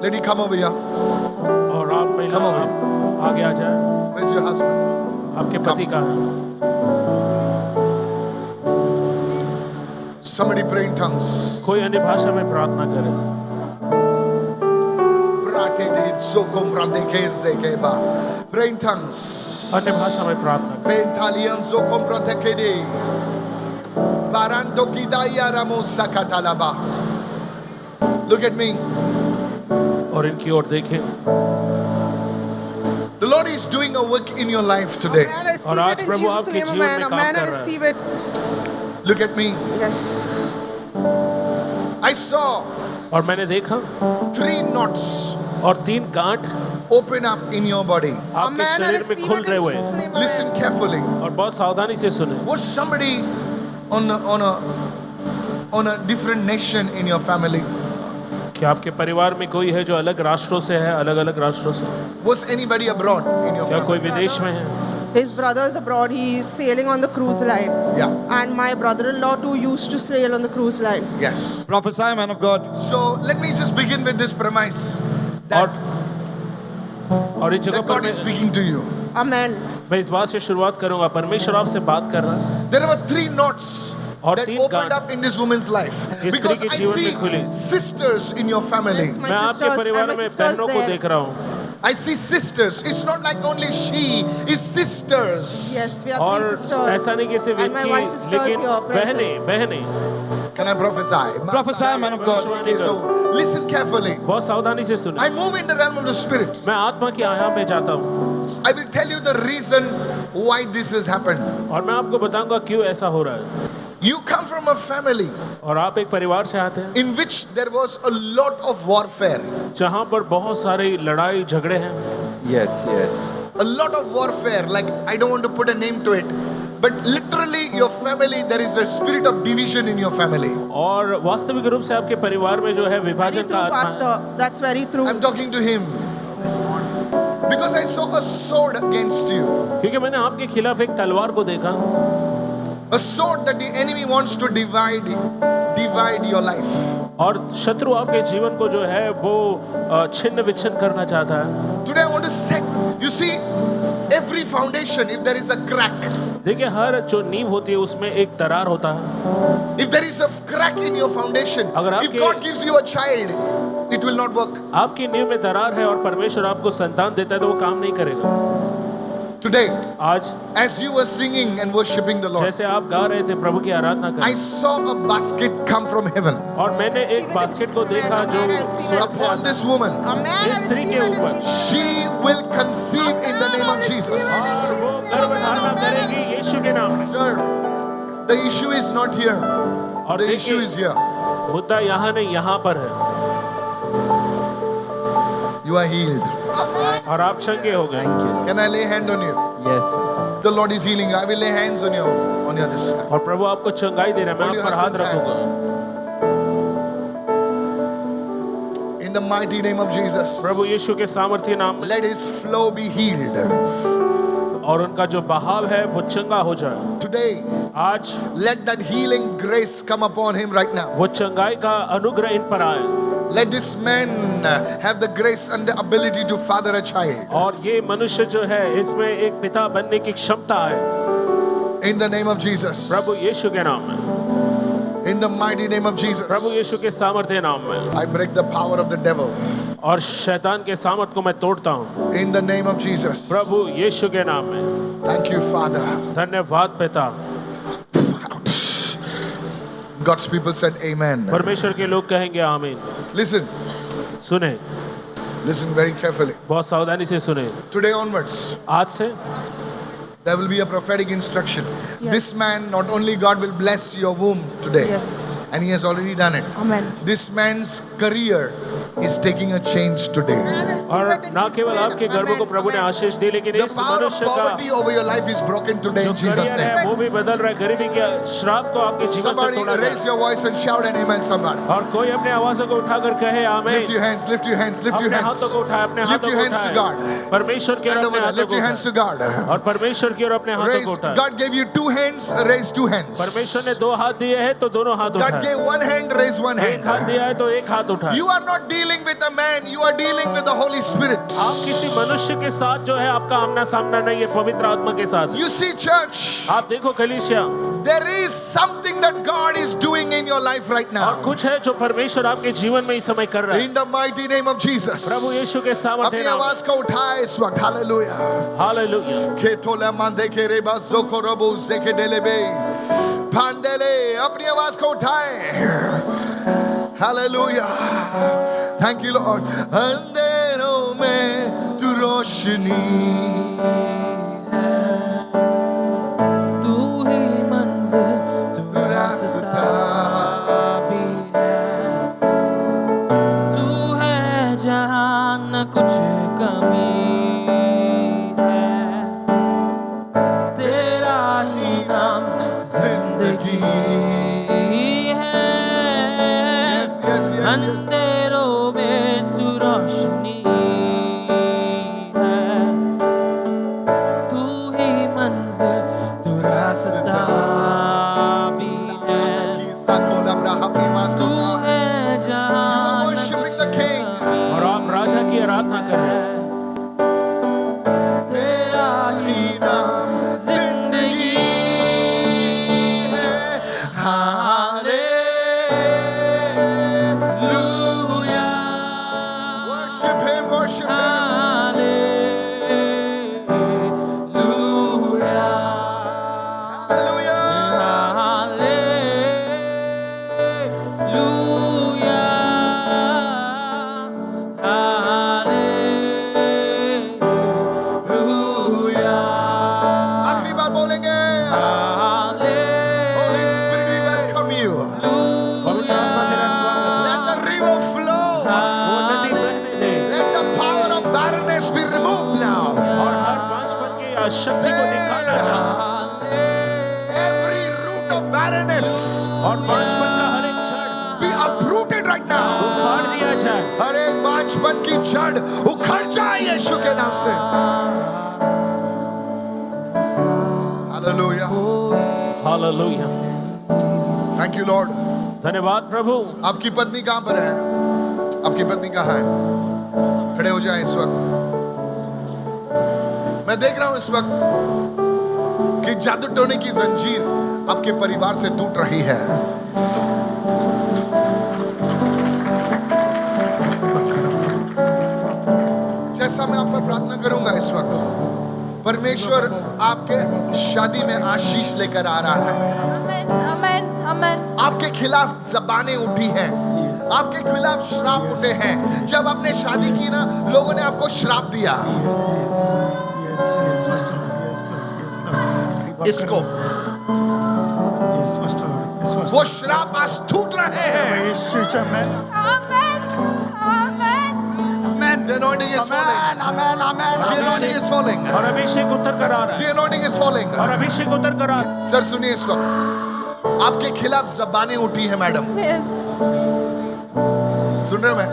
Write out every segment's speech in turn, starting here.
Lady, come over here. और आप महिला Come over. आप आगे आ जाए। Where's your husband? आपके पति कहाँ है? Somebody pray in tongues. कोई अन्य भाषा में प्रार्थना करे। Pray in tongues. अन्य भाषा में प्रार्थना करे। Bentalian zokom protekede. Barando kidaya ramosa katalaba. Look at me. और इनकी ओर देखें। The Lord is doing a work in your life today. Amen. I receive और आज it in प्रभु Jesus' आपके name. जीवन में Amen. काम Amen. I कर रहा है। receive it. Look at me. Yes. I saw और मैंने देखा 3 knots और 3 गांठ open up in your body. आपके Amen. I शरीर में receive खुल it रहे in हुए Jesus' हैं। name. Listen Amen. carefully. और बहुत सावधानी से सुने। Was somebody on a different nation in your family? क्या आपके परिवार में कोई है जो अलग राष्ट्रों से है, अलग अलग राष्ट्रों से? Was anybody abroad in your क्या कोई family? विदेश में है? His brother is abroad. He is sailing on the cruise line. Yeah. And my brother-in-law too used to sail on the cruise line. Yes. Prophesy, man of God. So let me just begin with this premise that, और इस जगह that पर God is speaking to you. Amen. मैं इस बात से शुरुआत करूंगा। परमेश्वर आपसे बात कर रहा है There were 3 knots और that 3 opened गांठ up in this woman's life. स्त्री Because के I जीवन see में खुली। sisters in your family. Yes, my मैं आपके sisters परिवार and my में sisters बहनों को there. देख रहा हूँ I see sisters. It's not like only she is sisters. Yes, we are और 3 sisters. ऐसा नहीं कि सिर्फ And my इनकी, one sister is लेकिन here present. बहनें बहनें Can I prophesy? Prophesy, man of God. Okay, so listen carefully. बहुत सावधानी से सुने। I move in the realm of the spirit. मैं आत्मा के आयाम में जाता हूँ I will tell you the reason why this has happened. और मैं आपको बताऊंगा क्यों ऐसा हो रहा है। You come from a family और आप एक परिवार से आते हैं in which there was a lot of warfare. जहाँ पर बहुत सारी लड़ाई झगड़े हैं। Yes, yes. A lot of warfare. Like, I don't want to put a name to it. But literally, your family, there is a spirit of division in your family. और वास्तविक रूप से आपके परिवार में जो है Very विभाजन का true, आत्मा है। Pastor. That's very true. I'm talking to him. Because I saw a sword against you. क्योंकि मैंने आपके खिलाफ एक तलवार को देखा, A sword that the enemy wants to divide your life. और शत्रु आपके जीवन को जो है वो छिन्न विच्छिन्न करना चाहता है। Today I want to set, you see, every foundation, if there is a crack, देखिए हर जो नींव होती है उसमें एक दरार होता है। if there is a crack in your foundation, अगर if आपके- God gives you a child, it will not work. आपकी नींव में दरार है और परमेश्वर आपको संतान देता है तो वो काम नहीं करेगा। Today, आज as you were singing and worshiping the Lord, जैसे आप गा रहे थे, प्रभु की आराधना कर I रहे saw a basket come from heaven और मैंने एक बास्केट को देखा जो स्वर्ग से upon this woman. Amen. I इस स्त्री receive के it in ऊपर। Jesus' She will conceive in the name of Jesus. और वो गर्भ धारणा करेगी यीशु के नाम में। Sir, the issue is not here. और The issue देखिए is here. मुद्दा यहाँ नहीं, यहाँ पर है You are healed. और आप चंगे हो गए। Can I lay hand on you? Yes. The Lord is healing you. I will lay hands on your this side. और प्रभु आपको चंगाई दे रहा है, मैं Hold your आप पर हाथ husband's hand. रखूंगा In the mighty name of Jesus, प्रभु यीशु के सामर्थ्य नाम में। let his flow be healed. और उनका जो बहाव है वो चंगा हो जाए। Today, आज let that healing grace come upon him right now. वो चंगाई का अनुग्रह इन पर आए Let this man have the grace and the ability to father a child. और ये मनुष्य जो है इसमें एक पिता बनने की क्षमता है In the name of Jesus. प्रभु यीशु के नाम में। In the mighty name of Jesus. प्रभु यीशु के सामर्थ्य नाम में। I break the power of the devil. और शैतान के सामर्थ को मैं तोड़ता हूँ In the name of Jesus. प्रभु यीशु के नाम में। Thank you, Father. धन्यवाद पिता। God's people said amen. परमेश्वर के लोग कहेंगे आमीन। Listen. सुने, Listen very carefully. बहुत सावधानी से सुने। Today onwards, आज से there will be a prophetic instruction. Yes. This man, not only God will bless your womb today, Yes. and he has already done it. Amen. This man's career is taking a change today. Amen. I receive और it in ना Jesus' केवल name. आपके गर्भ को Amen. प्रभु ने Amen. आशीष दी, लेकिन The इस power of मनुष्य का poverty over your life is broken today जो in Jesus' करियर है name. वो भी बदल रहा है। गरीबी के श्राप को आपके जीवन से Somebody तोड़ा raise जाए। your voice and shout an amen, somebody. और कोई अपने आवाज़ों को उठाकर कहे आमीन। Lift your hands, lift your hands, lift your अपने hands. हाथों को उठाए, अपने Lift हाथों your को hands to उठाए। God. परमेश्वर की ओर Stand अपने over there. हाथों Lift को your hands to उठाए। God. और परमेश्वर की ओर अपने हाथों Raise, को उठाए। God gave you 2 hands, raise 2 hands. परमेश्वर ने 2 हाथ दिए हैं तो दोनों हाथ God उठाए। gave 1 hand, raise 1 एक हाथ hand. दिया है तो एक हाथ उठाए। You are not dealing dealing with a man, you are dealing with the Holy Spirit. आप किसी मनुष्य के साथ जो है आपका आमना सामना नहीं है, पवित्र आत्मा के साथ। You see, church, आप देखो कलीसिया, there is something that God is doing in your life right और now. कुछ है जो परमेश्वर आपके जीवन में इस समय कर रहा है। In the mighty name of Jesus. प्रभु यीशु के सामर्थ्य अपनी नाम में। आवाज को उठाए इस वक्त, हालेलुया। हालेलुया। केतोले मांदे के रेबा जोको रबो जेके डेलेबे पांडेले, अपनी आवाज को उठाए, हालेलुया। Thank you Lord. अंधेरों में तू रोशनी, तू ही मंजिल, तू रास्ता भी है, तू है जहां न कुछ कमी है, तेरा ही नाम जिंदगी। है। Yes, yes, yes, yes. अंधेरों में तू रोशनी है, तू ही मंजिल, तू रास्ता भी है, अपनी आवाज को तू उठाए। है You जहां are न worshiping कुछ the King. कमी और आप राजा की आराधना कर रहे हैं। तेरा ही नाम जिंदगी है। Hallelujah, Worship him, worship him. Hallelujah, Hallelujah. आखिरी बार बोलेंगे, Holy Spirit, we welcome you. पवित्र आत्मा तेरा स्वागत है। Let the river flow. वो नदी बहने दे Let the power of barrenness be removed now. और हर पांचपन की शक्ति को निकाला जाए Every root of barrenness और पांचपन का हर एक जड़ be uprooted right now. उखाड़ दिया जाए। हर एक पांचपन की जड़ उखड़ जाए यीशु के नाम से। Hallelujah. Hallelujah. Thank you, Lord. धन्यवाद प्रभु। आपकी पत्नी कहाँ पर है? आपकी पत्नी कहाँ है? खड़े हो जाए इस वक्त। मैं देख रहा हूं इस वक्त कि जादू टोने की जंजीर आपके परिवार से टूट रही है। जैसा मैं आप पर प्रार्थना करूंगा इस वक्त, परमेश्वर आपके शादी में आशीष लेकर आ रहा है। Amen, amen, amen. आपके खिलाफ जबानें उठी हैं, आपके खिलाफ श्राप उठे हैं। जब आपने शादी की ना, लोगों ने आपको श्राप दिया। Yes, Master Lord. Yes, Lord. Yes, Lord. इसको Yes, Master Lord. Yes, Master वो Lord. श्राप आज टूट रहे हैं। Yes, Church. Amen. Amen, amen. Amen. The anointing is falling. Amen. Amen. The anointing is falling. और अभिषेक उतर कर आ रहा The है anointing is falling. और अभिषेक उतर कर आ रहा है। सर सुनिए इस वक्त आपके खिलाफ जबानें उठी है मैडम। Yes. सुन रहे हो मैं?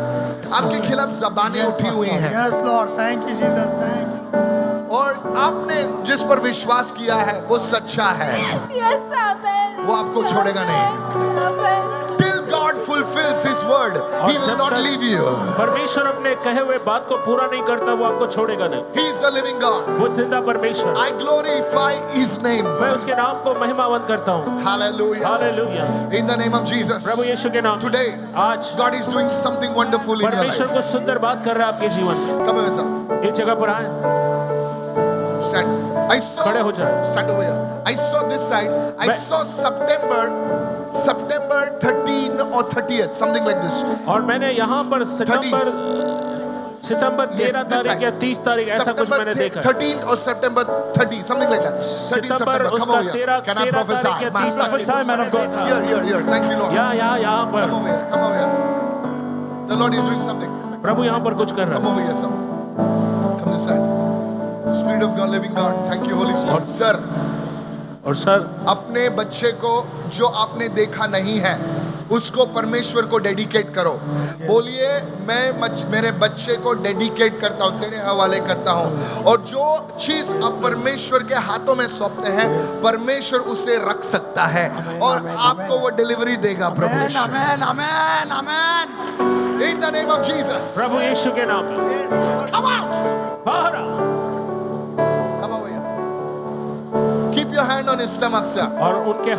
आपके खिलाफ जबानें Yes, उठी Master हुई Lord. हैं Yes, Lord. Thank you, Jesus. Thank you. और आपने जिस पर विश्वास किया है वो सच्चा है। Yes, amen. वो आपको छोड़ेगा नहीं। Amen. Till God fulfills His word, He will जब not तक leave you. परमेश्वर अपने कहे हुए बात को पूरा नहीं करता, वो आपको छोड़ेगा नहीं। He is the living God. वो जिंदा परमेश्वर, I glorify His name. मैं उसके नाम को महिमावंत करता हूँ। Hallelujah. Hallelujah. In the name of Jesus. प्रभु यीशु के नाम में। Today, आज God is doing something wonderful in your परमेश्वर life. को सुंदर बात कर रहा है आपके जीवन में। Come here, sir. इस जगह पर आए, Stand. I saw. खड़े हो जाए। Stand over here. I saw this side. I मैं- saw September 13 or 30th, something like this. और मैंने यहाँ पर सितंबर 13 तारीख या 30 तारीख ऐसा कुछ मैंने देखा। 13th or September 30, something like that. 13th September September. Come उसका over here. 13 Can I prophesy? तारीख या 30 तारीख Prophesy, man of God. Here. Thank you, Lord. यहाँ Come पर over here. Come over here. The Lord is doing something. प्रभु यहाँ पर कुछ कर रहा Come है। over here, sir. Come this side. Spirit of God, living God. Thank you, Holy Spirit. Sir, और sir, अपने बच्चे को जो आपने देखा नहीं है उसको परमेश्वर को डेडिकेट करो। बोलिए, मैं मेरे बच्चे को डेडिकेट करता हूँ, तेरे हवाले करता हूँ। और जो चीज आप परमेश्वर के हाथों में सौंपते हैं, परमेश्वर उसे रख सकता है और आपको वो डिलीवरी देगा। Amen. परमेश्वर Amen. Amen. Amen. In the name of Jesus. प्रभु यीशु के नाम में Come out. बाहर आओ। Come over here. Keep your hand on his stomach, sir. और उनके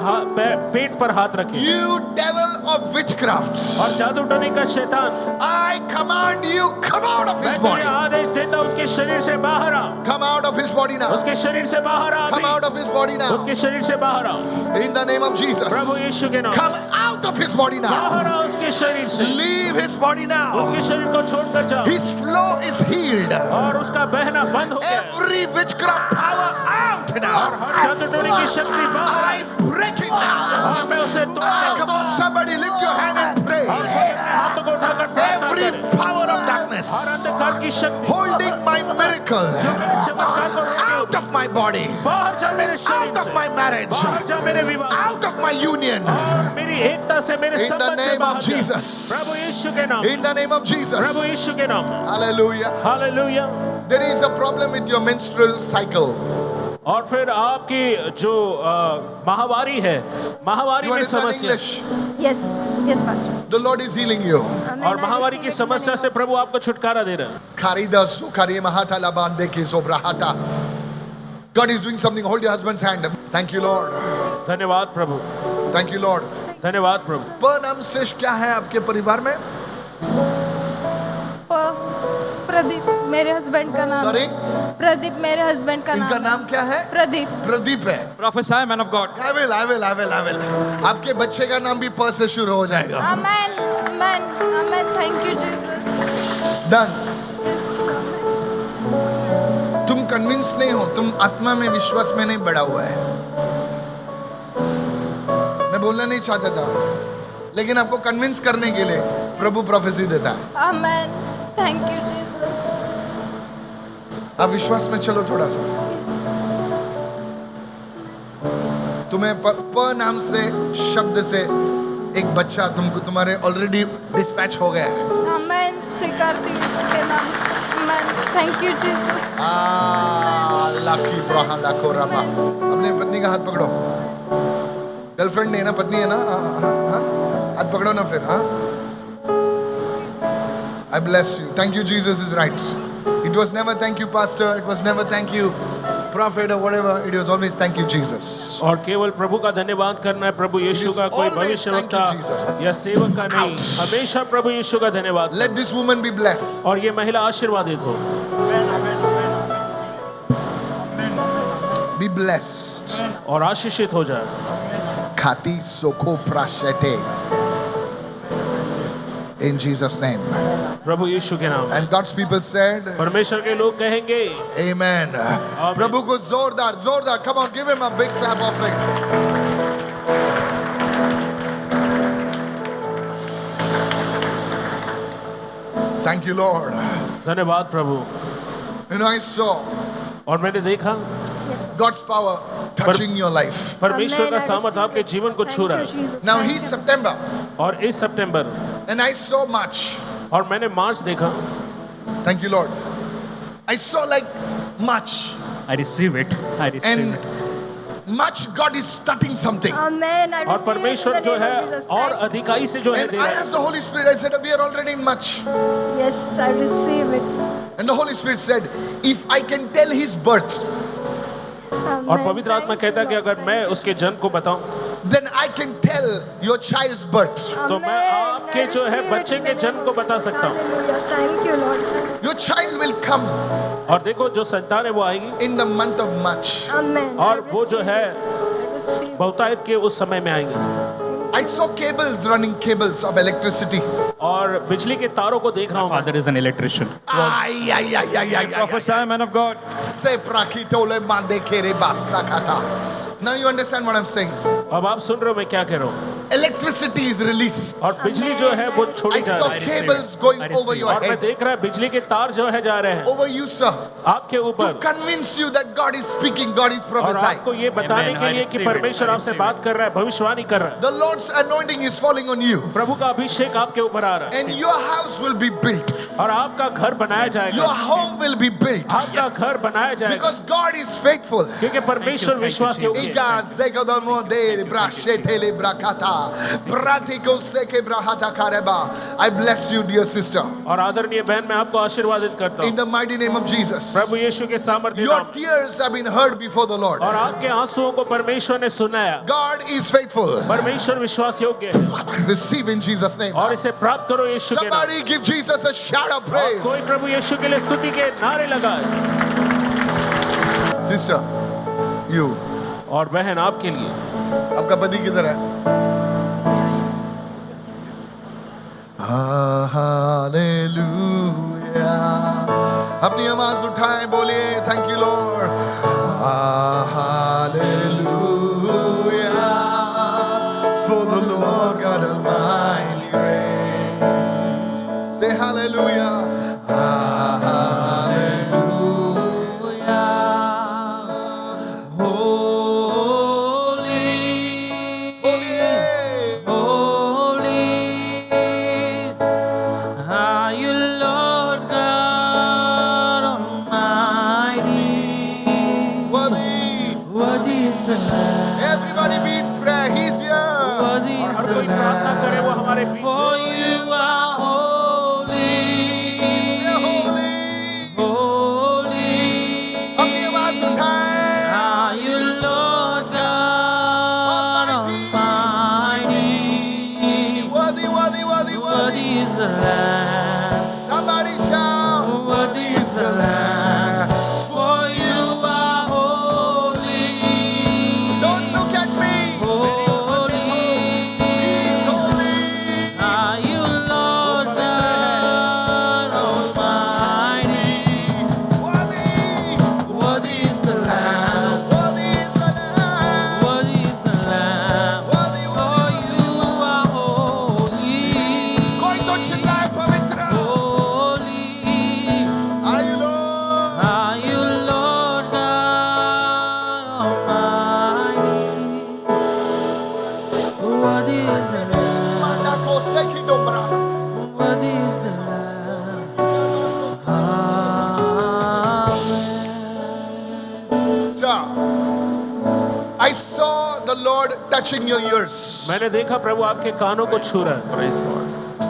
पेट पर हाथ रखिए। You devil of witchcraft. और जादू टोने का शैतान, I command you, come out of मैं his तुझे body. आदेश देता हूँ उसके शरीर से बाहर आ। Come out of his body now. उसके शरीर से बाहर आ Come out अभी। of his body now. उसके शरीर से बाहर आओ। In the name of Jesus. प्रभु यीशु के नाम। Come out of his body now. बाहर आओ उसके शरीर से। Leave his body now. उसके शरीर को छोड़कर जाओ। His flow is healed. और उसका बहना बंद हो गया। Every witchcraft power out और now. हर जादू टोने की शक्ति बाहर। I break it now. और मैं उसे तोड़ता हूँ। Come on, somebody lift your hand and pray. और हाथों को उठाकर प्रार्थना Every करें। power of हर darkness अंधकार की शक्ति holding my miracle जो मेरे चमत्कार को रोके, out of my body, बाहर जा मेरे शरीर out of से। my marriage, बाहर जा मेरे विवाह से। out of my union. और मेरी एकता से मेरे In the संबंध से name of बाहर जा। Jesus. प्रभु यीशु के नाम। In the name of Prabhu Jesus. यीशु के नाम। Hallelujah. Hallelujah. There is a problem with your menstrual cycle. और फिर आपकी जो माहवारी है, माहवारी You में understand समस्या, English? Yes, yes, Pastor. The Lord is healing you. Amen. और माहवारी की समस्या से प्रभु आपको छुटकारा दे रहा है। Karida sukari mahata labande ke sobrahata. God is doing something. Hold your husband's hand. Thank you, Lord. धन्यवाद प्रभु, Thank you, Lord. धन्यवाद प्रभु। परम श्रेष्ठ क्या है आपके परिवार में? प्रदीप मेरे हस्बैंड का नाम Sorry? है। प्रदीप मेरे हस्बैंड का इनका नाम नाम क्या है? प्रदीप। प्रदीप है। Prophesy, man of God. I will. आपके बच्चे का नाम भी प से शुरू हो जाएगा। Amen, amen, amen. Thank you, Jesus. Done. Yes, amen. तुम कन्विंस नहीं हो, तुम आत्मा में विश्वास में नहीं बढ़ा हुआ है। मैं बोलना नहीं चाहता था, लेकिन आपको कन्विंस करने के लिए प्रभु प्रोफेसी देता है। Amen. Thank you, Jesus. आप विश्वास में चलो थोड़ा सा। Yes. तुम्हें प नाम से शब्द से एक बच्चा तुमको तुम्हारे ऑलरेडी डिस्पैच हो गया है। Amen. स्वीकारती हूँ यीशु के नाम से। Amen. Thank you, Jesus. लाकी ब्रहा लाखो रामा। अपने पत्नी का हाथ पकड़ो। गर्लफ्रेंड नहीं ना, पत्नी है ना? हाँ? हाथ पकड़ो ना फिर। हाँ? I bless you. Thank you, Jesus is right. It was never thank you, pastor. It was never thank you, prophet or whatever. It was always thank you, Jesus. और केवल प्रभु का धन्यवाद करना है, प्रभु यीशु का कोई always भविष्यवक्ता thank you, Jesus. या सेवक का नहीं, Out. हमेशा प्रभु यीशु का धन्यवाद। Let this woman be blessed. और ये महिला आशीर्वादित हो। Be blessed. और आशीषित हो जाए। Khati soko prashete. In Jesus' name. प्रभु यीशु के नाम। And God's people said, परमेश्वर के लोग कहेंगे Amen. प्रभु को जोरदार. Come on, give him a big clap offering. Thank you, Lord. धन्यवाद प्रभु। And I saw और मैंने देखा God's power touching your life. परमेश्वर का Amen. I सामर्थ receive आपके it. जीवन को Thank छू रहा you, है। Jesus. Now Thank he's you. September, और इस सितंबर and I saw March. और मैंने मार्च देखा। Thank you, Lord. I saw like March, I receive it. I receive and it. March God is starting something. Amen. I और receive it in परमेश्वर the जो name है of Jesus. और Thank अधिकाई से जो है And दे I रहा है। asked the Holy Spirit, I said, we are already in March. you. Yes, I receive it. And the Holy Spirit said, if I can tell his birth, Amen. और पवित्र आत्मा Thank you, कहता है कि Lord. अगर मैं उसके जन्म को बताऊं then I can tell your child's birth. तो मैं Amen. आपके I जो है receive it बच्चे in के the जन्म name को of बता Jesus. सकता हूं। Hallelujah. Thank you, Lord. Your child will come और देखो जो संतान है वो आएगी in the month of March. Amen. और I वो जो receive है it. I receive it. बहुतायत के उस समय में आएंगे। I saw cables running, cables of electricity. और बिजली के तारों को देख रहा हूँ। Father is an electrician. Ay. Prophesy, man of God. Se prakitole mande kere basakata. Now you understand what I'm saying. अब आप सुन रहे हो मैं क्या कह रहा हूँ। Electricity is released. और बिजली जो है वो I छोड़ी जा saw रही है। cables going over your और मैं head, देख रहा है बिजली के तार जो है जा रहे हैं over you, sir, आपके to ऊपर। convince you that God is speaking, God is और prophesying. आपको ये बताने Amen. के I लिए कि receive it. परमेश्वर I आपसे receive बात कर रहा है, भविष्यवाणी कर रहा है। The Lord's anointing is falling on you, प्रभु का अभिषेक आपके ऊपर आ रहा and है your house will be built. और आपका घर बनाया Your जाएगा। home will be built आपका घर बनाया जाएगा because God is faithful. क्योंकि परमेश्वर Thank you, विश्वास योग्य है। Iga zegodomo de brashetele brakata. Pratiko seke brahata kareba. I bless you, dear sister. और आदरणीय बहन मैं आपको आशीर्वादित करता In हूँ the mighty name of Jesus. प्रभु यीशु के सामर्थ्य Your नाम tears have been heard before the Lord. और आपके आंसुओं को परमेश्वर ने सुनाया God is faithful. परमेश्वर विश्वास योग्य है Receive in Jesus' name. और इसे प्राप्त करो यीशु के नाम Somebody give Jesus a shout of और praise. कोई प्रभु यीशु के लिए स्तुति के नारे लगाए Sister, you. और बहन आपके लिए आपका पति किधर है? हालेलुया. अपनी आवाज उठाएं, बोलिए thank you Lord. Hallelujah. For the Lord God Almighty reigns. Say hallelujah. Everybody be in prayer. He's here. और हर कोई प्रार्थना करे वो हमारे पीछे Say holy. अपनी आवाज उठाएं. Almighty. Worthy, worthy, worthy, worthy. Somebody shout. Worthy is the Lamb. For you are holy. Don't look at me. He's holy. Worthy is the Lamb. Worthy is the Lamb. Worthy, worthy. कोई तो चिल्लाए पवित्र. Are you Lord? Manda ko seki dombra. Sir, I saw the Lord touching your ears. मैंने देखा प्रभु आपके कानों को छू रहा है Praise God.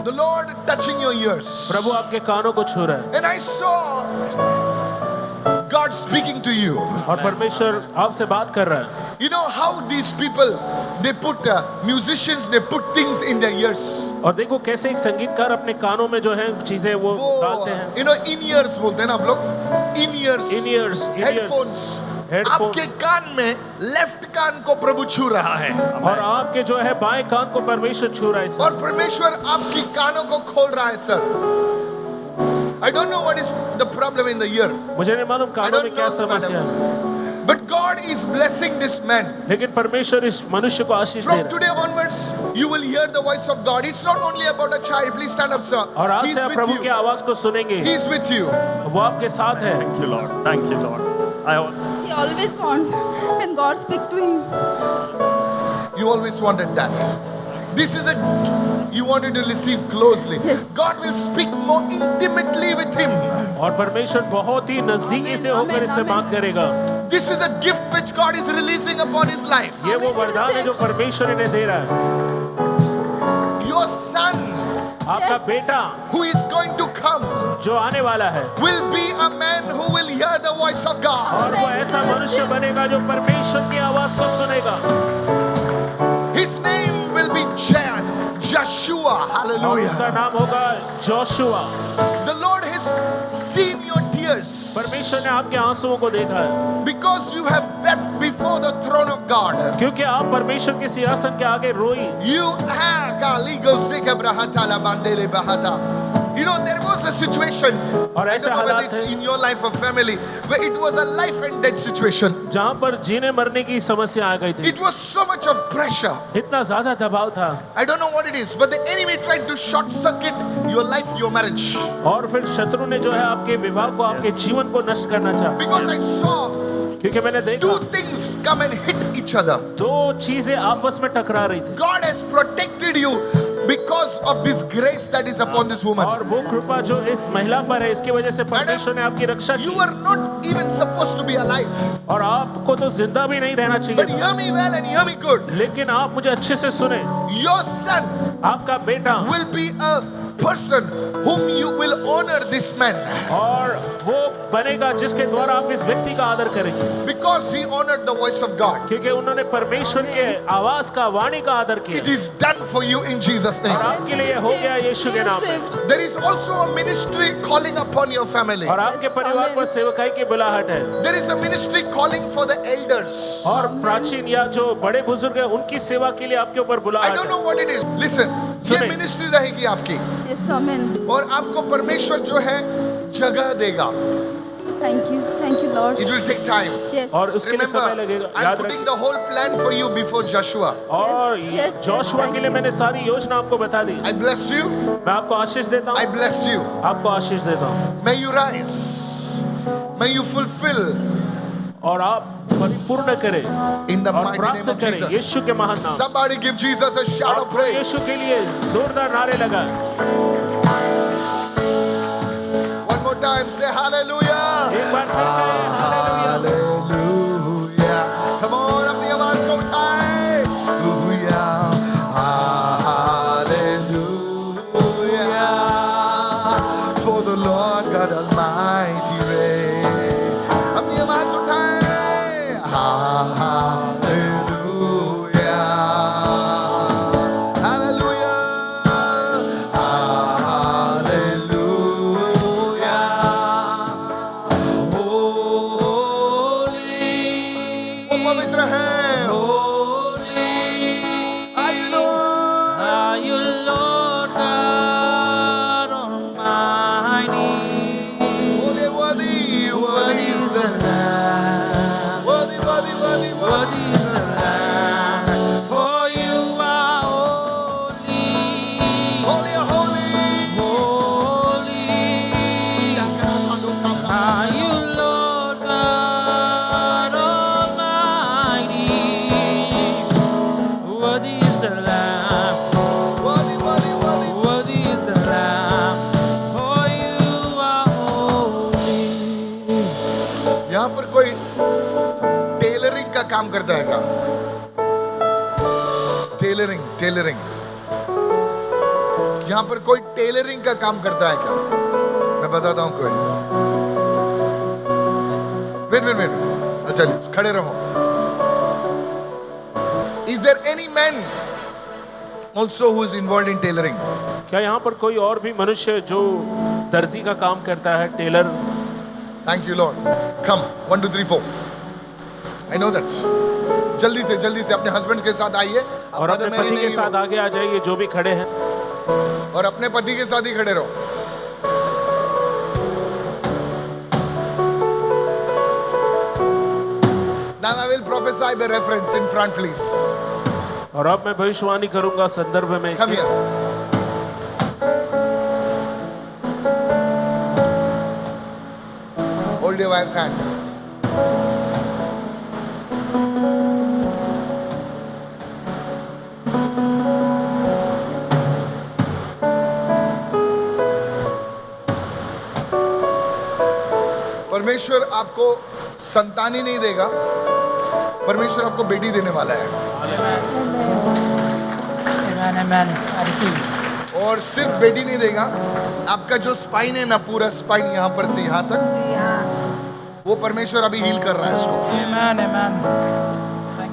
The Lord touching your ears. प्रभु आपके कानों को छू रहा है And I saw God speaking to you. और परमेश्वर आपसे बात कर रहा है You know how these people, they put musicians, they put things in their ears. और देखो कैसे एक संगीतकार अपने कानों में जो है चीजें वो डालते हैं You know in ears बोलते हैं ना आप लोग. In ears. In years Headphones. Headphone. आपके कान में लेफ्ट कान को प्रभु छू रहा है. और आपके जो है बाएं कान को परमेश्वर छू रहा है सर। और परमेश्वर आपकी कानों को खोल रहा है sir. I don't know what is the problem in the ear, मुझे नहीं मालूम I कानों don't में क्या know, समस्या है but God is blessing this man. लेकिन परमेश्वर इस मनुष्य को आशीष दे From रहा है today onwards, you will hear the voice of God. It's not only about a child. Please stand up, sir. और आज He's से आप with प्रभु की you. आवाज को सुनेंगे He's with you. वो आपके साथ है Thank you, Lord. Thank you, Lord. He always want when God speak to him. You always wanted that. This is a you wanted to receive closely. Yes. God will speak more intimately with him. और परमेश्वर बहुत ही नजदीकी से होकर आमीन, इससे आमीन। बात करेगा This is a gift which God is releasing upon his life. ये वो वरदान है जो परमेश्वर इन्हें दे रहा है Your son, आपका Yes. बेटा who is going to come, जो आने वाला है will be a man who will hear the voice of God. और वो ऐसा मनुष्य बनेगा जो परमेश्वर की आवाज को सुनेगा His name will be Joshua. और Hallelujah. उसका नाम होगा Joshua The Lord has seen your tears परमेश्वर ने आपके आंसुओं को देखा है because you have wept before the throne of God. क्योंकि आप परमेश्वर के सिंहासन के आगे रोई You have Galigo Zika Brahata La Bandele Bahata. You know, there was a situation, और I ऐसे don't know whether हालात it's हैं in your life or family, where it was a life and death situation. जहाँ पर जीने मरने की समस्या आ गई थी It was so much of pressure. इतना ज्यादा दबाव था I don't know what it is, but the enemy tried to short circuit your life, your marriage. और फिर शत्रु ने जो है आपके विवाह को आपके जीवन को नष्ट करना चाहा Because I saw क्योंकि मैंने देखा two things come and hit each other. दो चीजें आपस में टकरा रही थी God has protected you because of this grace that is upon this woman. और वो कृपा जो इस महिला पर है, इसकी वजह से परमेश्वर ने आपकी रक्षा You की। were not even supposed to be alive. और आपको तो जिंदा भी नहीं रहना But चाहिए, hear me well and hear me good. लेकिन आप मुझे अच्छे से सुने। Your son आपका बेटा will be a person whom you will honor this man और वो बनेगा जिसके द्वारा आप इस व्यक्ति का आदर करेंगे, because he honored the voice of God. क्योंकि उन्होंने परमेश्वर के आवाज का, वाणी का आदर It किया। is done for you in Jesus' और name. आपके लिए हो गया यीशु के नाम में। There is also a ministry calling upon your family. और आपके परिवार पर सेवकाई की बुलाहट है। There is a ministry calling for the elders. और प्राचीन या जो बड़े बुजुर्ग हैं, उनकी सेवा के लिए आपके ऊपर I बुलाहट don't है। know what it is. Listen, ये सुने। मिनिस्ट्री रहेगी आपकी Yes, amen. और आपको परमेश्वर जो है जगह देगा. Thank you, Lord. It will take time. Yes. और उसके लिए समय Remember, लगेगा, I'm याद putting रखिए। the whole plan for you before Joshua. और Yes, yes, जोशुआ thank के लिए you. मैंने सारी योजना आपको बता दी। I bless you. मैं आपको आशीष देता I हूँ, bless you. आपको आशीष देता हूँ, May you rise. May you fulfill और आप परिपूर्ण करें in the और mighty name प्राप्त of करें Jesus. यीशु के महान नाम। Somebody give Jesus a shout of और यीशु praise. के लिए जोरदार नारे लगा। One more time, say hallelujah. एक बार फिर कहें हालेलुया। Hallelujah. Come on, अपनी आवाज को उठाएं. Hallelujah. Hallelujah. For the Lord God Almighty reigns. अपनी आवाज उठाएं. Hallelujah. Hallelujah. Hallelujah. वो पवित्र है. Are you Lord? Are you Lord God Almighty? Holy, worthy, worthy is the Lamb. Worthy, worthy, worthy, worthy. Worthy is the Lamb, for you are holy, Holy, holy. holy. Are you Lord God Almighty? Worthy is the Lamb, Worthy, worthy, worthy. worthy is the Lamb, for you are holy. यहाँ पर कोई tailoring का काम करता है क्या? Tailoring, tailoring. यहाँ पर कोई टेलरिंग का काम करता है क्या? मैं बताता हूँ कोई. Wait wait wait. अच्छा खड़े रहो. Is there any man also who is involved in tailoring? क्या यहाँ पर कोई और भी मनुष्य जो दर्जी का काम करता है, Taylor? Thank you, Lord. Come, 1, 2, 3, 4. I know that. जल्दी से अपने हस्बैंड के साथ आइए. और आप अपने मदर मैरी पति के नहीं साथ आगे आ जाइए, जो भी खड़े हैं। हो. और अपने पति के साथ ही खड़े रहो. Now I will prophesy by reference in front, please. और अब मैं भविष्यवाणी करूंगा संदर्भ में Come इसके। here. Hold your wife's hand. परमेश्वर आपको संतान ही नहीं देगा, परमेश्वर आपको बेटी देने वाला है. Amen, amen. I receive. और सिर्फ बेटी नहीं देगा, आपका जो स्पाइन है ना, पूरा स्पाइन यहाँ पर से यहाँ तक, वो परमेश्वर अभी हील कर रहा है इसको. Amen, amen.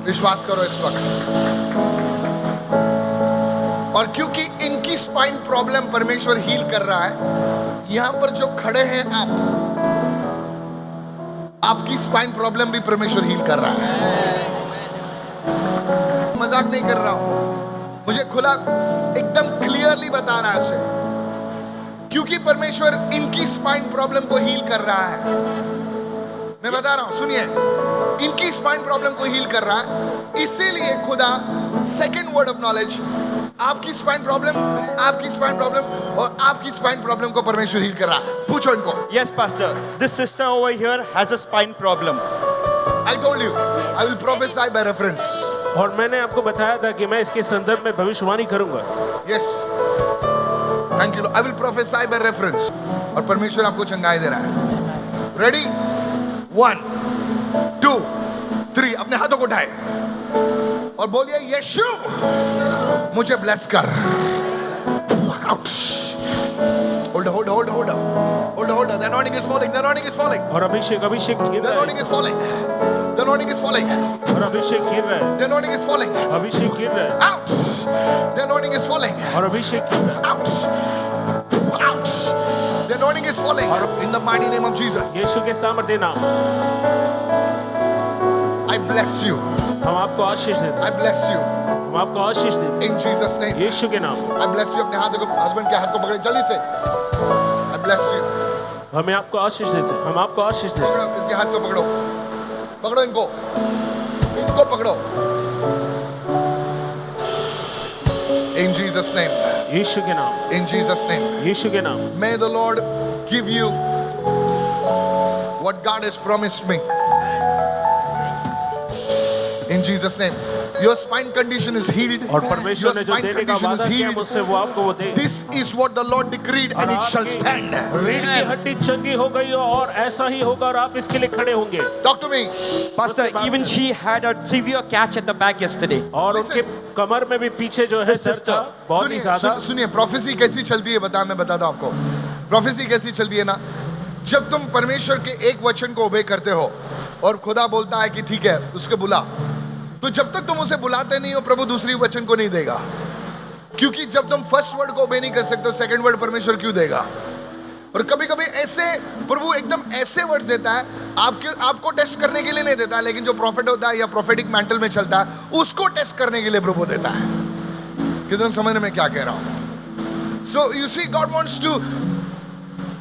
विश्वास करो इस वक्त. और क्योंकि इनकी स्पाइन प्रॉब्लम परमेश्वर हील कर रहा है, यहाँ पर जो खड़े हैं आपकी स्पाइन प्रॉब्लम भी परमेश्वर हील कर रहा है. मजाक नहीं कर रहा हूं, मुझे खुला एकदम क्लियरली बता रहा है उसे, क्योंकि परमेश्वर इनकी स्पाइन प्रॉब्लम को हील कर रहा है. मैं बता रहा हूं, सुनिए, इनकी स्पाइन प्रॉब्लम को हील कर रहा है, इसीलिए खुदा सेकंड वर्ड ऑफ नॉलेज, आपकी स्पाइन प्रॉब्लम और आपकी स्पाइन प्रॉब्लम को परमेश्वर हील कर रहा है. पूछो इनको. Yes, Pastor. This sister over here has a spine problem. I told you, I will prophesy by reference. और मैंने आपको बताया था कि मैं इसके संदर्भ में भविष्यवाणी करूंगा। Yes. Thank you. I will prophesy by reference. और परमेश्वर आपको चंगाई दे रहा है। Ready? 1, 2, 3. अपने हाथों को उठाए और बोलिए यीशु मुझे ब्लेस कर। Hold. The anointing is falling. The anointing is falling. और अभिषेक गिर The रहा anointing है। is falling. The anointing is falling. और अभिषेक गिर रहा है। The anointing is falling. अभिषेक गिर रहा है। Out. The anointing is falling. और अभिषेक गिर रहा है। Out. The anointing is falling. In the mighty name of Jesus. यीशु के सामर्थ्य नाम I bless you. हम आपको आशीष देते I bless you. हैं। हम आपको आशीष देते In Jesus' name. हैं। यीशु के नाम I bless you. अपने हाथ को हस्बैंड के हाथ को पकड़े जल्दी से। I bless you. हमें आपको आशीष देते हैं। हम आपको आशीष देते हैं। पकड़ो इनके हाथ को पकड़ो। पकड़ो इनको। इनको पकड़ो। In Jesus' name. यीशु के नाम In Jesus' name. यीशु के नाम May the Lord give you what God has promised me. In Jesus' name. Your spine condition is healed. और परमेश्वर Your ने जो spine देने का condition is वादा किया healed. मुझसे वो आपको वो दे। This is what the Lord decreed and it shall stand. रीढ़ की हड्डी चंगी हो गई हो और ऐसा ही होगा और आप इसके लिए खड़े होंगे। Talk to me. Pastor, even she had a severe catch at the back yesterday. और उनके कमर में भी पीछे जो है This दर्द sister, था बहुत ही ज्यादा। सुनिए प्रोफेसी कैसी चलती है मैं बताता हूं आपको। प्रोफेसी कैसी चलती है ना, जब तुम परमेश्वर के एक वचन को ओबे करते हो और खुदा बोलता है कि ठीक है उसके बुला, तो जब तक तुम उसे बुलाते नहीं हो प्रभु दूसरी वचन को नहीं देगा, क्योंकि जब तुम फर्स्ट वर्ड को ओबे नहीं कर सकते हो सेकंड वर्ड परमेश्वर क्यों देगा। और कभी कभी ऐसे प्रभु एकदम ऐसे वर्ड्स देता है आपको टेस्ट करने के लिए नहीं देता, लेकिन जो प्रॉफिट होता है या प्रोफेटिक मैंटल में चलता है उसको टेस्ट करने के लिए प्रभु देता है। कितने समझने में क्या कह रहा हूं। So you see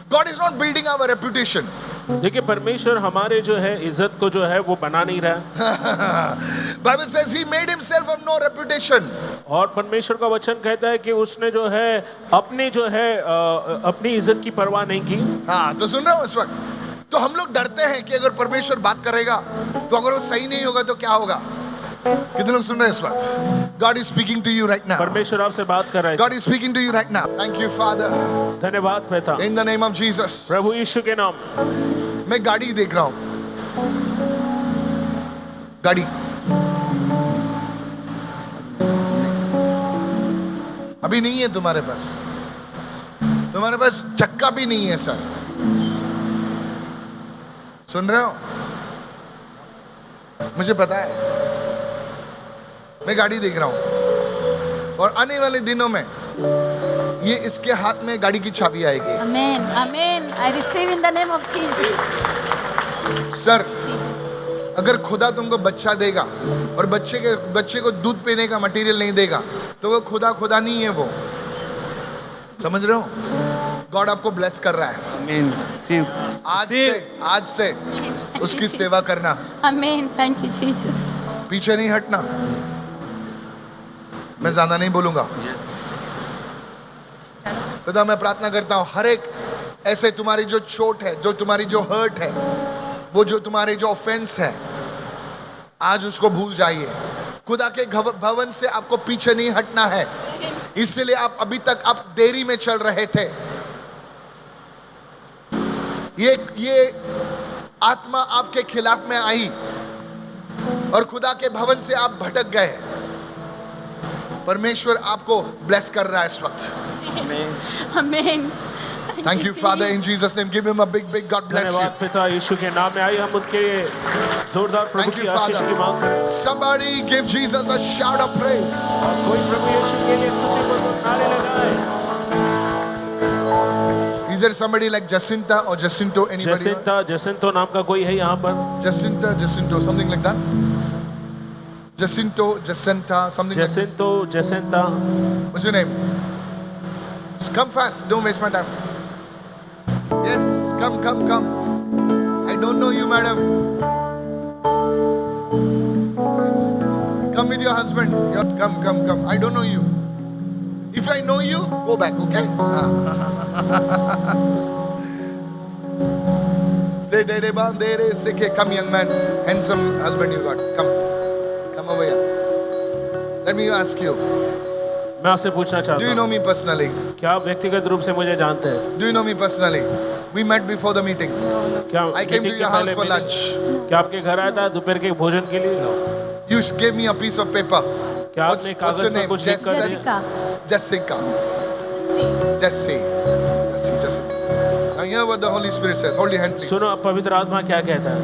God is not building our reputation. देखिए परमेश्वर हमारे जो है इज्जत को जो है वो बना नहीं रहा। Bible says he made himself of no reputation. और परमेश्वर का वचन कहता है कि उसने जो है अपनी जो है अपनी इज्जत की परवाह नहीं की। हाँ तो सुन रहे हो इस वक्त, तो हम लोग डरते हैं कि अगर परमेश्वर बात करेगा तो अगर वो सही नहीं होगा तो क्या होगा। कितने लोग सुन रहे हैं इस वक्त। God is speaking to you right now. परमेश्वर आपसे बात कर रहा है। God is speaking to you right now. Thank you Father. धन्यवाद पिता। In the name of Jesus. प्रभु यीशु के नाम। मैं गाड़ी देख रहा हूं, गाड़ी अभी नहीं है तुम्हारे पास चक्का भी नहीं है सर। सुन रहे हो, मुझे पता है, मैं गाड़ी देख रहा हूं और आने वाले दिनों में ये इसके हाथ में गाड़ी की चाबी आएगी। Amen. Amen. I receive in the name of Jesus. Sir Jesus. अगर खुदा तुमको बच्चा देगा और बच्चे को दूध पीने का मटेरियल नहीं देगा तो वो खुदा नहीं है, वो समझ रहे हो। गॉड आपको ब्लेस कर रहा है। Amen. See. आज से उसकी सेवा करना, Amen. Thank you, Jesus. पीछे नहीं हटना। मैं ज्यादा नहीं बोलूंगा। खुदा मैं प्रार्थना करता हूं हर एक ऐसे तुम्हारी जो चोट है, जो तुम्हारी जो हर्ट है, वो जो तुम्हारे जो ऑफेंस है, आज उसको भूल जाइए। खुदा के भवन से आपको पीछे नहीं हटना है, इसलिए आप अभी तक आप देरी में चल रहे थे। ये आत्मा आपके खिलाफ में आई और खुदा के भवन से आप भटक गए। परमेश्वर आपको ब्लेस कर रहा है इस वक्त। Amen. Thank you Father in Jesus name. Give him a big God bless you. धन्यवाद पिता यीशु के नाम में। आइए हम उनके जोरदार प्रभु Thank की you आशीष की मांग Father. करें। Somebody give Jesus a shout of praise. कोई प्रभु यीशु के लिए स्तुति को नारे लगाए। Is there somebody like Jacinta or Jacinto? Anybody? Jacinto नाम का कोई है यहाँ पर? Jacinto, something like that. Jacinta, something like this. Jacinta. What's your name? Come fast, don't waste my time. Yes, come. I don't know you, madam. Come with your husband. Come. I don't know you. If I know you, go back, okay? Say, Dede Bandere, Seke. Come, young man. Handsome husband you got. Come over here. Let me ask you, मैं आपसे पूछना do चाहता you हूँ, know me personally? क्या आप व्यक्तिगत रूप से मुझे जानते हैं? Do you know me personally? We met before the meeting. क्या I came to मीटिंग के your house पहले for मिले? lunch. क्या आपके घर आया था दोपहर के भोजन के लिए? You gave me a piece of paper. क्या What's, आपने what's your कागज पर name? कुछ लिख कर दिया? Jessica. Jesse. Now hear what the Holy Spirit says. Hold your hand, please. सुनो, अब पवित्र आत्मा क्या कहता है?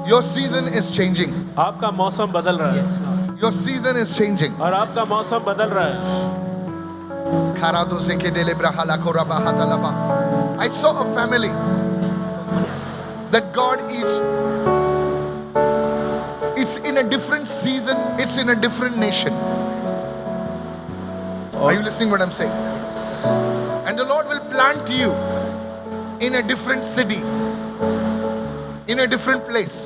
Your season is changing. आपका मौसम बदल रहा है Your season is changing. और आपका मौसम बदल रहा है। I saw a family that God is. It's in a different season. It's in a different nation. Are you listening what I'm saying? And the Lord will plant you in a different city, in a different place.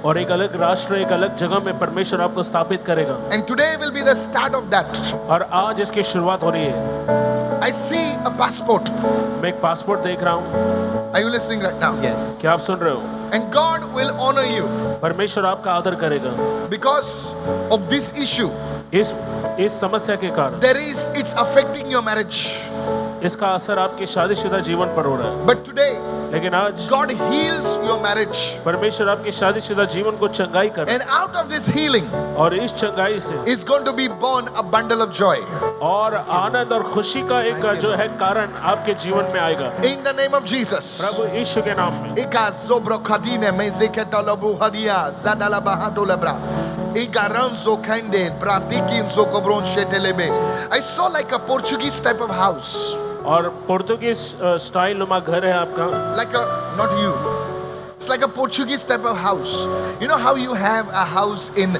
और एक अलग राष्ट्र, एक अलग जगह में परमेश्वर आपको स्थापित करेगा। And today will be the start of that. और आज इसकी शुरुआत हो रही है। I see a passport. मैं एक पासपोर्ट देख रहा हूँ। Are you listening right now? Yes. क्या आप सुन रहे हो? And God will honor you परमेश्वर आपका आदर करेगा। because of this issue. इस समस्या के कारण It's affecting your marriage. इसका असर आपके शादीशुदा जीवन पर हो रहा है। But today, लेकिन आज God heals your marriage. परमेश्वर आपके शादीशुदा जीवन को चंगाई करे And out of this healing और इस चंगाई से is going to be born a bundle of joy. और आनंद और खुशी का एक जो है कारण आपके जीवन में आएगा। In the name of Jesus. प्रभु यीशु के नाम में। Ika zobrokadine mezeketalobu hadia zadalabahadolabra. Ika ranzo kende bratikin zokobron shetelebe. I saw like a Portuguese type of house. और पुर्तगालीज स्टाइल नुमा घर है आपका। Like a, not you. It's like a Portuguese type of house. You know how you have a house in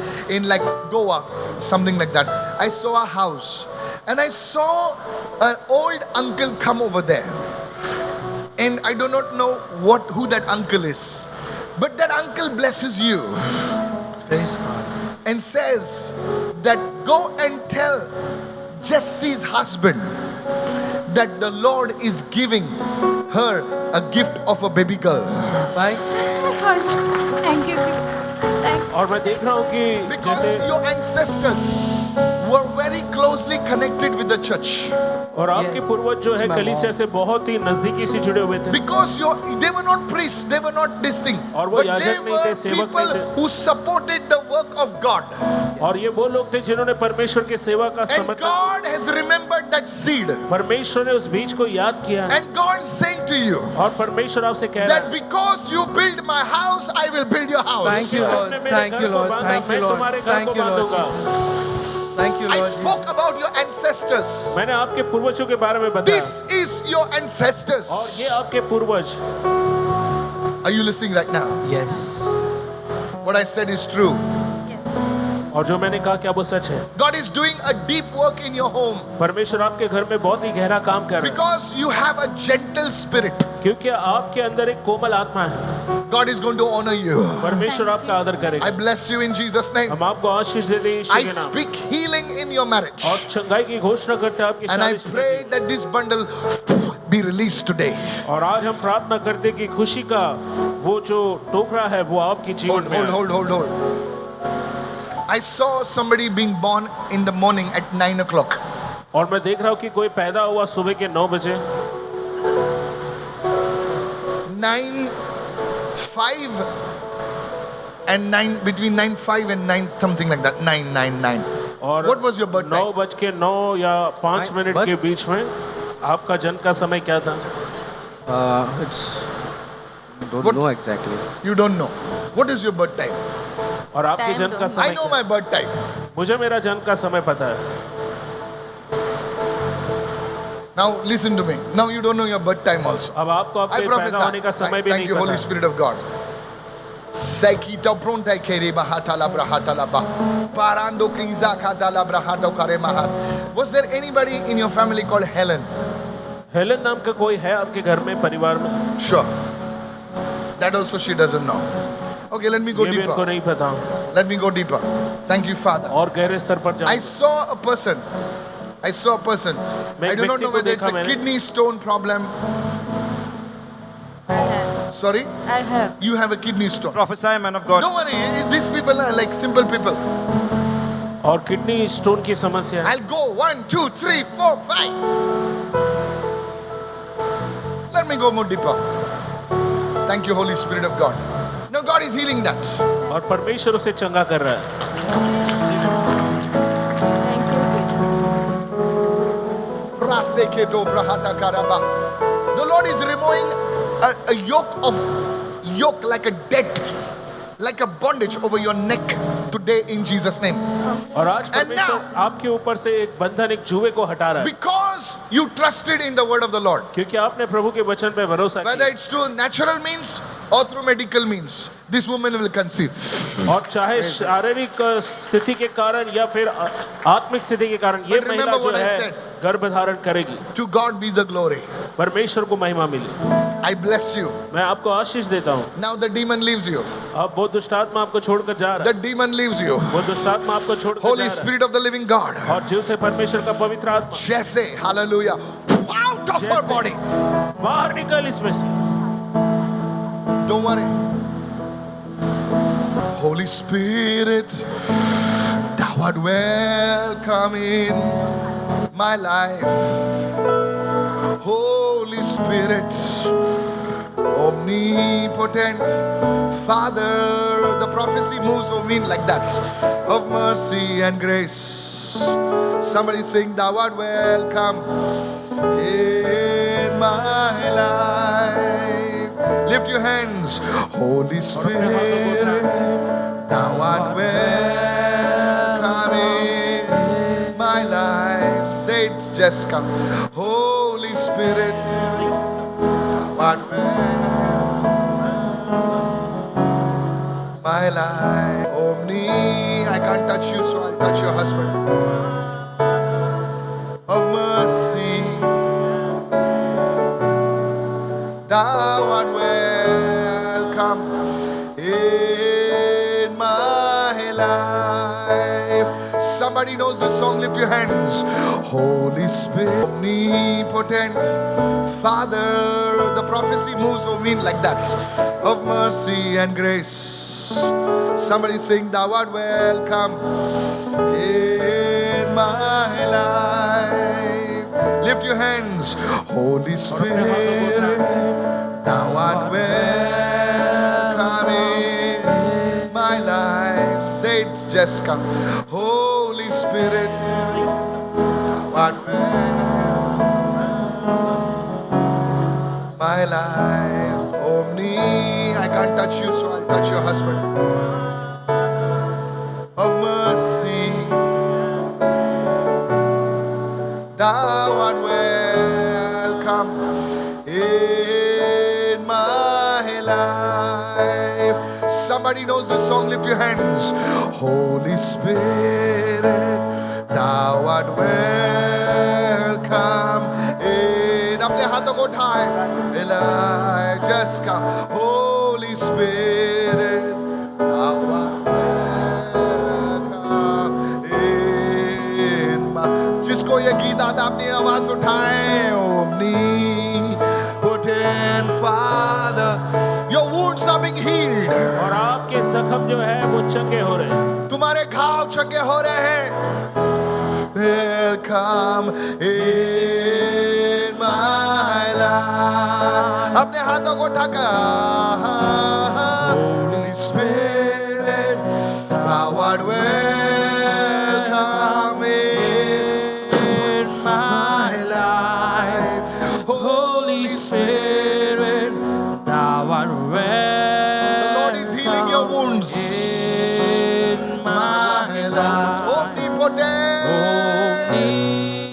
like Goa, something like that. I saw a house and I saw an old uncle come over there. And I do not know who that uncle is. But that uncle blesses you Praise God. and says that go and tell Jesse's husband that the Lord is giving her a gift of a baby girl. Thank Thank you, Jesus. Thank और मैं देख रहा हूँ कि Because जैसे your ancestors were very closely connected with the church. और आपके Yes, पूर्वज जो है it's my कलीसिया से बहुत ही नजदीकी से जुड़े हुए थे। Because they were not priests, they were not this thing. और वो But याजक they नहीं थे, were सेवक people नहीं थे। who supported the work of God. और ये वो लोग थे जिन्होंने परमेश्वर के सेवा का And समर्थन। God has remembered that seed. परमेश्वर ने उस बीज को याद किया And God is saying to you और परमेश्वर आपसे कह रहा that है because you build my house, I will build your house. Thank you, Lord. तुमने मेरे Thank घर you, को Lord. बांधा, Thank you, मैं Lord. तुम्हारे घर Thank को you, Lord बांधूंगा। Jesus. Thank you, I Lord spoke Jesus. about your ancestors. मैंने आपके पूर्वजों के बारे में बताया This is your और ancestors. ये आपके पूर्वज। Are you listening right now? Yes. What I said is true. you. Yes. और जो मैंने कहा क्या वो सच है? God is doing a deep work in your home परमेश्वर आपके घर में बहुत ही गहरा काम कर रहा है because you have a gentle spirit. क्योंकि आपके अंदर एक कोमल आत्मा है। God is going to honor you. परमेश्वर आपका आदर I करेगा। bless you in Jesus' name. हम आपको आशीष देते हैं यीशु I के नाम। speak healing in your marriage. और चंगाई की घोषणा करते हैं आपकी And I शादी pray that this bundle be released today. और आज हम प्रार्थना करते हैं कि खुशी का वो जो टोकरा है वो आपकी जीवन में आए। Hold. I saw somebody being born in the morning at 9 o'clock. और मैं देख रहा हूँ कि कोई पैदा हुआ सुबह के 9 बजे 9:05 and 9, between 9:05 and 9 something like that. 9. और What was your birth 9 time? बज के 9 या 5 मिनट but- के बीच में आपका जन्म का समय क्या था? What? Don't know exactly. You don't know. What is your birth time? और आपके Time जन्म का don't- समय I know क्या? my birth time. मुझे मेरा जन्म का समय पता है। Now listen to me. Now you don't know your birth time also. अब आपको I आपके पैदा होने का prophesy. समय भी Thank नहीं you, Holy पता है। Spirit of God. Sekita pronta kere bahatala brahatala ba. Parando kiza katala brahato kare mahat. Was there anybody in your family called Helen? Helen नाम का कोई है आपके घर में परिवार में? Sure. That also she doesn't know. Okay, let me go ये भी इनको deeper. नहीं पता। Let me go deeper. Thank you, Father. और गहरे स्तर पर I जाओ। saw a person. I do not know व्यक्ति को whether it's देखा a मैंने। kidney stone problem. I have. Sorry? I have. You have a kidney stone. Prophesy, man of God. Don't worry, these people are like simple people. और kidney stone की समस्या है। I'll go 1, 2, 3, 4, 5. Let me go more deeper. Thank you, Holy Spirit of God. Now God is healing that. और परमेश्वर उसे चंगा कर रहा है। Thank you, Jesus. Praseketo brahata karaba. The Lord is removing a yoke like a debt, like a bondage over your neck today in Jesus' name. और आज And परमेश्वर आपके ऊपर से एक बंधन, एक जुए को हटा रहा है, Because you trusted in the word of the Lord. क्योंकि आपने प्रभु के वचन पे भरोसा Whether किया। it's through natural means or through medical means, this woman will conceive. और चाहे शारीरिक स्थिति के कारण या फिर आत्मिक स्थिति के कारण ये But महिला remember जो what I है said. गर्भ धारण करेगी। To God be the glory. परमेश्वर को महिमा मिली। I bless you. मैं आपको आशीष देता हूँ। Now the demon leaves you. अब वो दुष्टात्मा आपको छोड़कर जा रहा The demon leaves you. है। वो दुष्टात्मा आपको छोड़कर जा Holy रहा Spirit of the living God. है। और जीवते परमेश्वर का पवित्र आत्मा जैसे hallelujah out of her जैसे body. बाहर निकल इसमें से। Don't worry. Holy Spirit, thou art welcome in my life. Holy Spirit, omnipotent Father, the prophecy moves over me like that, of mercy and grace. Somebody sing, thou art welcome in my life. Lift your hands. Holy Spirit, thou art welcome in my life. Say it, Jessica. Holy Spirit, thou art welcome in my life. Omni, I can't touch you, so I'll touch your husband. Of mercy, thou art welcome in my life. Somebody knows the song, lift your hands. Holy Spirit, omnipotent Father, the prophecy moves over me like that, of mercy and grace. Somebody sing, thou art welcome in my life. Lift your hands. Holy Spirit, thou art welcome in my life. Say it, Jessica. Holy Spirit, thou art welcome in my life. Omni, I can't touch you, so I'll touch your husband. Of mercy, thou art welcome in my life. Somebody knows the song, lift your hands. Holy Spirit, thou art welcome in. अपने हाथों को उठाए. Jessica, Holy Spirit, thou art welcome in my. जिसको ये गीत आता अपनी आवाज उठाए. Omnipotent Father, your wounds are being healed. और आपके जख्म जो है वो चंगे हो रहे हैं। तुम्हारे घाव चंगे हो रहे हैं. Welcome in my life. अपने हाथों को उठाकर. Holy Spirit, thou art welcome in my life. Holy Spirit, thou art the Lord is healing your wounds. in My life, omnipotent,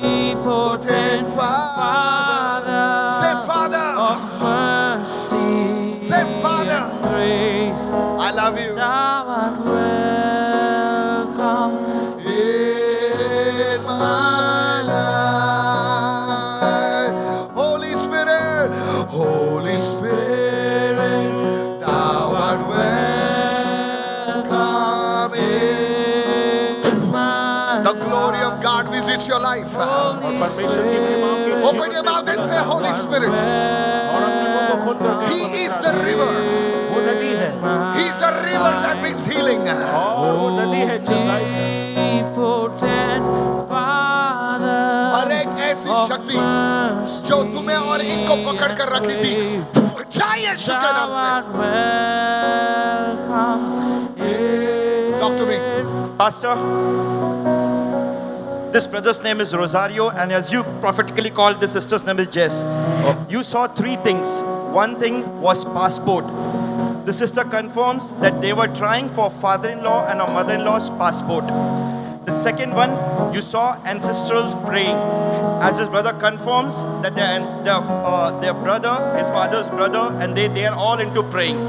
omnipotent Father. Say, Father. mercy Say, Father. and grace. I love you. Thou art welcome In my life, Holy Spirit, Holy Spirit, thou art welcome in. The glory of God visits your life. और परमेश्वर की महिमाओं के Open your mouth and say, Holy Spirit. और अपने मुंह को खोल कर He is the river. वो नदी है He is the river that brings healing. और वो नदी है चंगाई का। omnipotent Father. हर एक ऐसी शक्ति जो तुम्हें और इनको पकड़ कर रखी थी, जाए यीशु के नाम से। Talk to me. Pastor, this brother's name is Rosario, and as you prophetically called, this sister's name is Jess. You saw three things. One thing was passport. The sister confirms that they were trying for father-in-law and a mother-in-law's passport. The second one, you saw ancestral praying. As his brother confirms that their brother, his father's brother, and they are all into praying.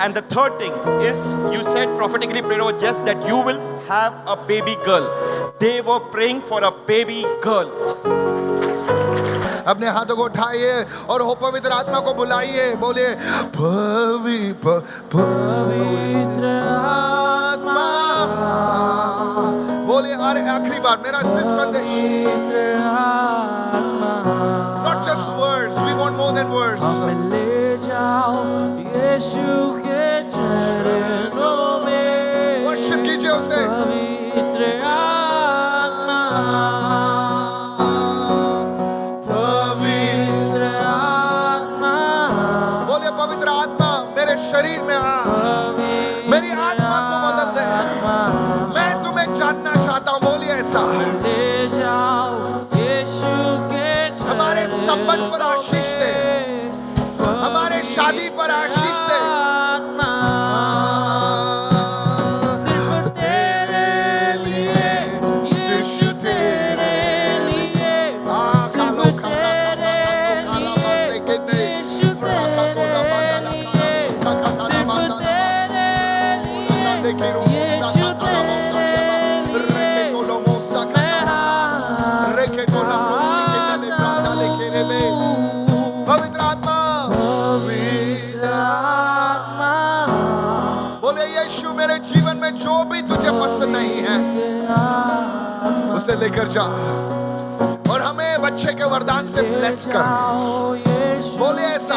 And the third thing is, you said prophetically prayed over just that you will have a baby girl. They were praying for a baby girl. अपने हाथों को उठाइए और हो पवित्र आत्मा को बुलाइए, बोलिए पवित्र आत्मा। बोलिए अरे आखिरी बार मेरा सिर्फ संदेश। Not just words, we want more than words. ले जाओ यीशु के चरणों में, Worship कीजिए उसे। पवित्र आत्मा, पवित्र आत्मा, बोलिए पवित्र आत्मा मेरे शरीर में आ, मेरी आत्मा को बदल दे, मैं तुम्हें जानना चाहता हूँ। बोलिए ऐसा। ले जाओ यीशु के हमारे संबंध पर आशीष दे, हमारे शादी पर आशीष दे। सिर्फ तेरे लिए यीशु, तेरे लिए, सिर्फ तेरे लिए यीशु, तेरे लिए, सिर्फ तेरे लिए यीशु, तेरे लिए मैं पवित्र आत्मा, बोले यीशु मेरे जीवन में जो भी तुझे पसंद नहीं है उसे लेकर जा और हमें बच्चे के वरदान से ब्लेस कर। बोले ऐसा।